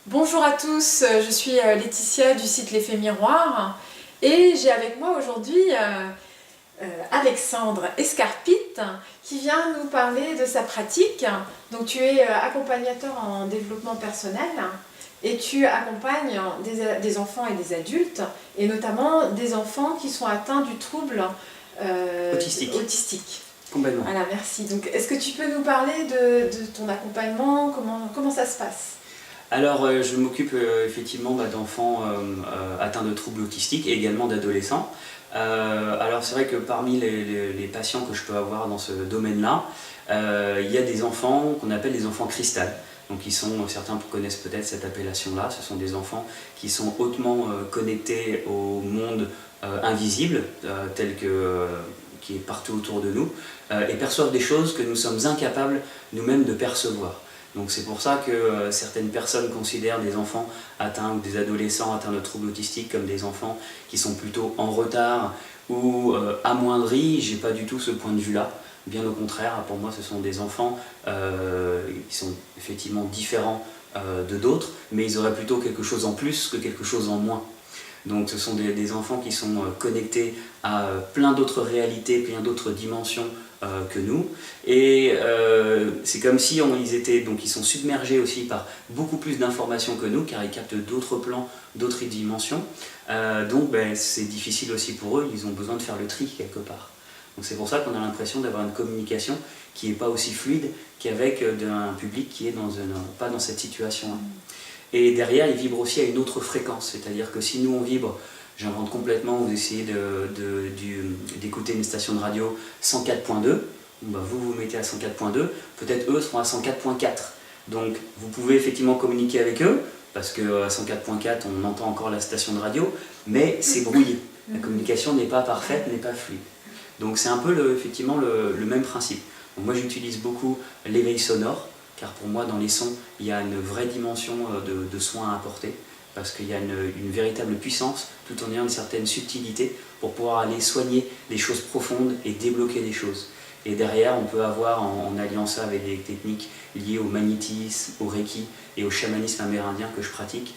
Bonjour à tous, je suis Laetitia du site L'Effet Miroir et j'ai avec moi aujourd'hui Alexandre Escarpite qui vient nous parler de sa pratique. Donc tu es accompagnateur en développement personnel et tu accompagnes des enfants et des adultes et notamment des enfants qui sont atteints du trouble autistique. Complètement. Voilà, merci. Donc est-ce que tu peux nous parler de ton accompagnement, comment ça se passe ? Alors, je m'occupe effectivement d'enfants atteints de troubles autistiques et également d'adolescents. Alors, c'est vrai que parmi les patients que je peux avoir dans ce domaine-là, il y a des enfants qu'on appelle des enfants cristal. Donc, certains connaissent peut-être cette appellation-là. Ce sont des enfants qui sont hautement connectés au monde invisible, qui est partout autour de nous, et perçoivent des choses que nous sommes incapables nous-mêmes de percevoir. Donc c'est pour ça que certaines personnes considèrent des enfants atteints ou des adolescents atteints de troubles autistiques comme des enfants qui sont plutôt en retard ou amoindris. J'ai pas du tout ce point de vue-là. Bien au contraire, pour moi ce sont des enfants qui sont effectivement différents de d'autres, mais ils auraient plutôt quelque chose en plus que quelque chose en moins. Donc ce sont des enfants qui sont connectés à plein d'autres réalités, plein d'autres dimensions que nous, et c'est comme si ils sont submergés aussi par beaucoup plus d'informations que nous, car ils captent d'autres plans, d'autres dimensions, donc c'est difficile aussi pour eux, ils ont besoin de faire le tri quelque part. Donc c'est pour ça qu'on a l'impression d'avoir une communication qui n'est pas aussi fluide qu'avec un public qui est pas dans cette situation-là. Et derrière, ils vibrent aussi à une autre fréquence, c'est-à-dire que si nous on vibre, j'invente complètement, vous essayez d'écouter une station de radio 104.2, vous mettez à 104.2, peut-être eux seront à 104.4. Donc vous pouvez effectivement communiquer avec eux, parce qu'à 104.4 on entend encore la station de radio, mais c'est brouillé. La communication n'est pas parfaite, n'est pas fluide. Donc c'est un peu effectivement le même principe. Donc moi j'utilise beaucoup l'éveil sonore, car pour moi dans les sons il y a une vraie dimension de soin à apporter, parce qu'il y a une véritable puissance tout en ayant une certaine subtilité pour pouvoir aller soigner des choses profondes et débloquer des choses. Et derrière on peut avoir, en alliant ça avec des techniques liées au magnétisme, au reiki et au chamanisme amérindien que je pratique,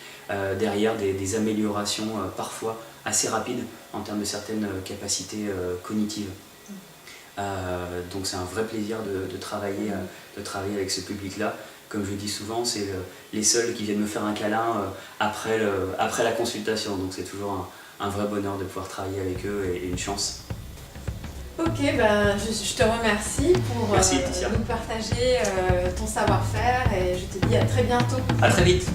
derrière des améliorations parfois assez rapides en termes de certaines capacités cognitives. Donc c'est un vrai plaisir de travailler avec ce public-là. Comme je dis souvent, c'est les seuls qui viennent me faire un câlin après la consultation. Donc c'est toujours un vrai bonheur de pouvoir travailler avec eux et une chance. Ok, je te remercie pour nous partager ton savoir-faire et je te dis à très bientôt. À très vite.